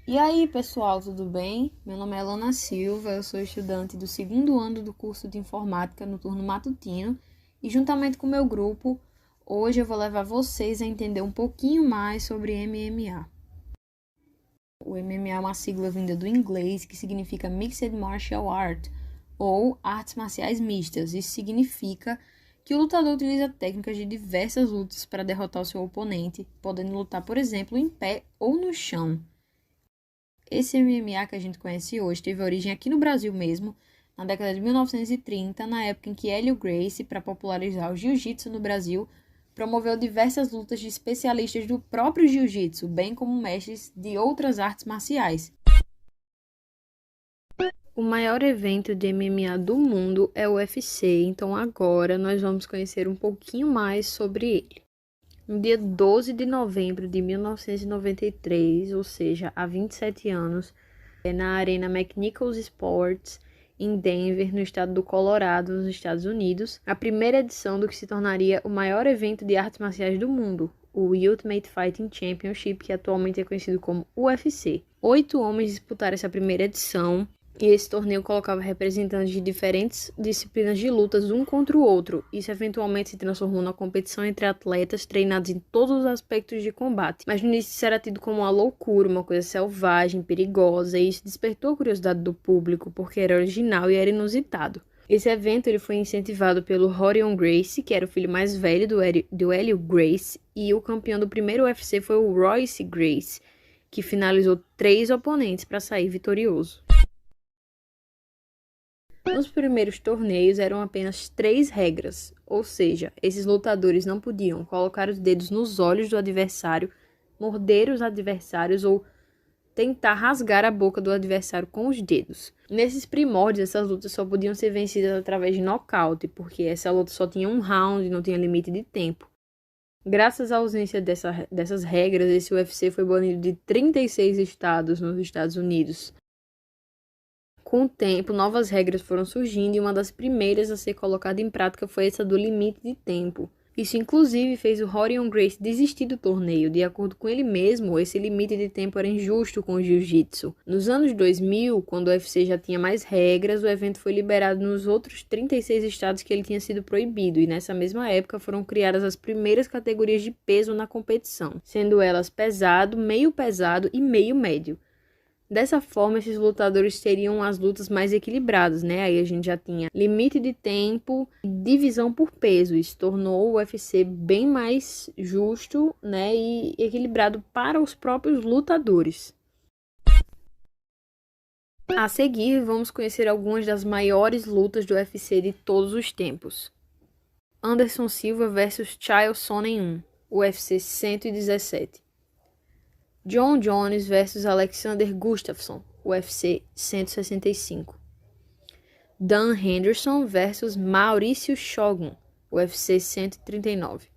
E aí, pessoal, tudo bem? Meu nome é Alana Silva, eu sou estudante do segundo ano do curso de Informática no turno matutino e, juntamente com o meu grupo, hoje eu vou levar vocês a entender um pouquinho mais sobre MMA. O MMA é uma sigla vinda do inglês que significa Mixed Martial Art, ou artes marciais mistas. Isso significa que o lutador utiliza técnicas de diversas lutas para derrotar o seu oponente, podendo lutar, por exemplo, em pé ou no chão. Esse MMA que a gente conhece hoje teve origem aqui no Brasil mesmo, na década de 1930, na época em que Hélio Gracie, para popularizar o jiu-jitsu no Brasil, promoveu diversas lutas de especialistas do próprio jiu-jitsu, bem como mestres de outras artes marciais. O maior evento de MMA do mundo é o UFC, então agora nós vamos conhecer um pouquinho mais sobre ele. No dia 12 de novembro de 1993, ou seja, há 27 anos, na Arena McNichols Sports, em Denver, no estado do Colorado, nos Estados Unidos, a primeira edição do que se tornaria o maior evento de artes marciais do mundo, o Ultimate Fighting Championship, que atualmente é conhecido como UFC. 8 homens disputaram essa primeira edição, e esse torneio colocava representantes de diferentes disciplinas de lutas um contra o outro. Isso eventualmente se transformou na competição entre atletas treinados em todos os aspectos de combate. Mas no início isso era tido como uma loucura, uma coisa selvagem, perigosa, e isso despertou a curiosidade do público, porque era original e era inusitado. Esse evento ele foi incentivado pelo Rorion Gracie, que era o filho mais velho do Hélio Gracie, e o campeão do primeiro UFC foi o Royce Gracie, que finalizou 3 oponentes para sair vitorioso. Nos primeiros torneios eram apenas 3 regras, ou seja, esses lutadores não podiam colocar os dedos nos olhos do adversário, morder os adversários ou tentar rasgar a boca do adversário com os dedos. Nesses primórdios, essas lutas só podiam ser vencidas através de nocaute, porque essa luta só tinha um round e não tinha limite de tempo. Graças à ausência dessas regras, esse UFC foi banido de 36 estados nos Estados Unidos. Com o tempo, novas regras foram surgindo e uma das primeiras a ser colocada em prática foi essa do limite de tempo. Isso inclusive fez o Rorion Gracie desistir do torneio. De acordo com ele mesmo, esse limite de tempo era injusto com o jiu-jitsu. Nos anos 2000, quando o UFC já tinha mais regras, o evento foi liberado nos outros 36 estados que ele tinha sido proibido, e nessa mesma época foram criadas as primeiras categorias de peso na competição, sendo elas pesado, meio e meio médio. Dessa forma, esses lutadores teriam as lutas mais equilibradas, né? Aí a gente já tinha limite de tempo e divisão por peso. Isso tornou o UFC bem mais justo, né? E equilibrado para os próprios lutadores. A seguir, vamos conhecer algumas das maiores lutas do UFC de todos os tempos. Anderson Silva vs Chael Sonnen 1, UFC 117. John Jones vs Alexander Gustafsson, UFC 165. Dan Henderson vs Mauricio Shogun, UFC 139.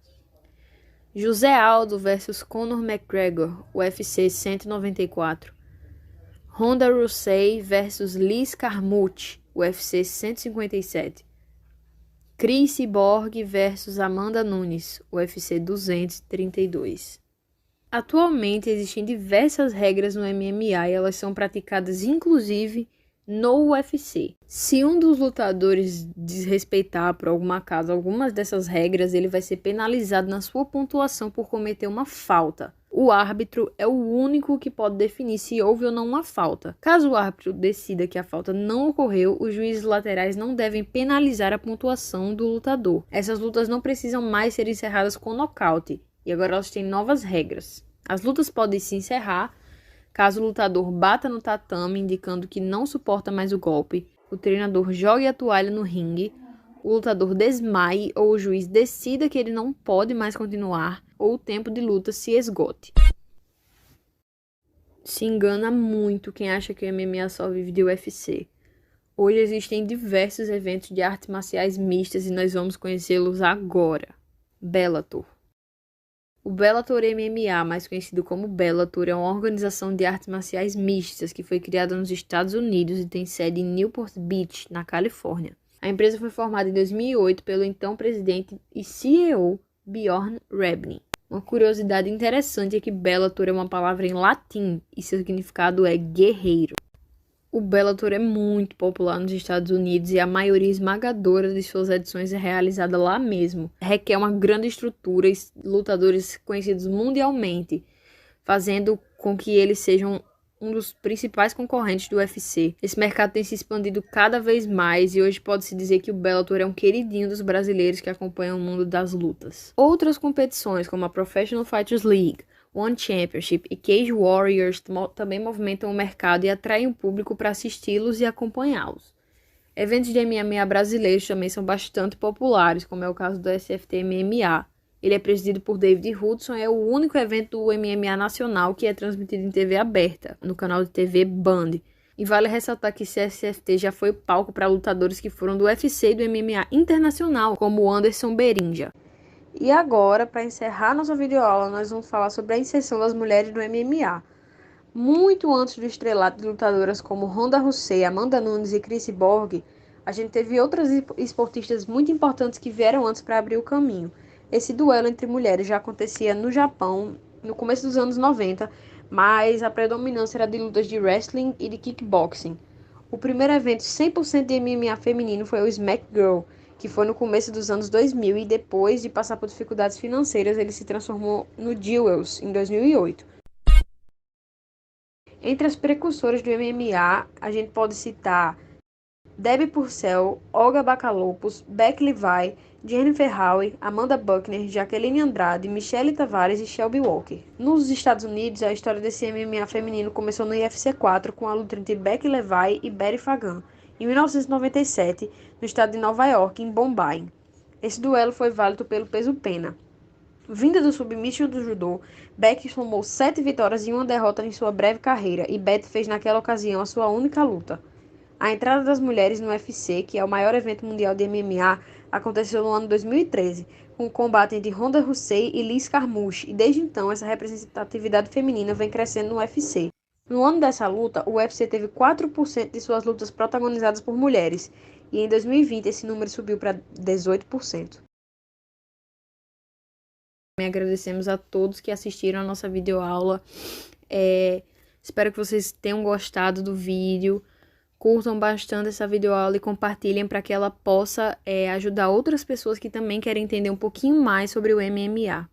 José Aldo vs Conor McGregor, UFC 194. Ronda Rousey vs Liz Carmouche, UFC 157. Cris Cyborg vs Amanda Nunes, UFC 232. Atualmente existem diversas regras no MMA e elas são praticadas inclusive no UFC. Se um dos lutadores desrespeitar por algum acaso algumas dessas regras, ele vai ser penalizado na sua pontuação por cometer uma falta. O árbitro é o único que pode definir se houve ou não uma falta. Caso o árbitro decida que a falta não ocorreu, os juízes laterais não devem penalizar a pontuação do lutador. Essas lutas não precisam mais ser encerradas com nocaute, e agora elas têm novas regras. As lutas podem se encerrar caso o lutador bata no tatame, indicando que não suporta mais o golpe, o treinador jogue a toalha no ringue, o lutador desmaie ou o juiz decida que ele não pode mais continuar ou o tempo de luta se esgote. Se engana muito quem acha que o MMA só vive de UFC. Hoje existem diversos eventos de artes marciais mistas e nós vamos conhecê-los agora. Bellator. O Bellator MMA, mais conhecido como Bellator, é uma organização de artes marciais mistas que foi criada nos Estados Unidos e tem sede em Newport Beach, na Califórnia. A empresa foi formada em 2008 pelo então presidente e CEO Bjorn Rebney. Uma curiosidade interessante é que Bellator é uma palavra em latim e seu significado é guerreiro. O Bellator é muito popular nos Estados Unidos e a maioria esmagadora de suas edições é realizada lá mesmo. Requer uma grande estrutura e lutadores conhecidos mundialmente, fazendo com que eles sejam um dos principais concorrentes do UFC. Esse mercado tem se expandido cada vez mais e hoje pode-se dizer que o Bellator é um queridinho dos brasileiros que acompanham o mundo das lutas. Outras competições, como a Professional Fighters League, One Championship e Cage Warriors também movimentam o mercado e atraem o público para assisti-los e acompanhá-los. Eventos de MMA brasileiros também são bastante populares, como é o caso do SFT MMA. Ele é presidido por David Hudson e é o único evento do MMA nacional que é transmitido em TV aberta, no canal de TV Band. E vale ressaltar que esse SFT já foi palco para lutadores que foram do UFC e do MMA internacional, como Anderson Berinja. E agora, para encerrar nossa videoaula, nós vamos falar sobre a inserção das mulheres no MMA. Muito antes do estrelato de lutadoras como Ronda Rousey, Amanda Nunes e Cris Borg, a gente teve outras esportistas muito importantes que vieram antes para abrir o caminho. Esse duelo entre mulheres já acontecia no Japão no começo dos anos 90, mas a predominância era de lutas de wrestling e de kickboxing. O primeiro evento 100% de MMA feminino foi o Smack Girl, que foi no começo dos anos 2000 e depois de passar por dificuldades financeiras, ele se transformou no Duels em 2008. Entre as precursoras do MMA, a gente pode citar Debbie Purcell, Olga Bakalopoulos, Beck Levi, Jennifer Howe, Amanda Buckner, Jaqueline Andrade, Michelle Tavares e Shelby Walker. Nos Estados Unidos, a história desse MMA feminino começou no UFC 4 com a luta entre Beck Levi e Betty Fagan, em 1997, no estado de Nova York, em Bombay. Esse duelo foi válido pelo peso pena. Vinda do submission do judô, Beck somou 7 vitórias e 1 derrota em sua breve carreira, e Betty fez naquela ocasião a sua única luta. A entrada das mulheres no UFC, que é o maior evento mundial de MMA, aconteceu no ano 2013, com o combate entre Ronda Rousey e Liz Carmouche, e desde então essa representatividade feminina vem crescendo no UFC. No ano dessa luta, o UFC teve 4% de suas lutas protagonizadas por mulheres, e em 2020 esse número subiu para 18%. Agradecemos a todos que assistiram a nossa videoaula. Espero que vocês tenham gostado do vídeo. Curtam bastante essa videoaula e compartilhem para que ela possa ajudar outras pessoas que também querem entender um pouquinho mais sobre o MMA.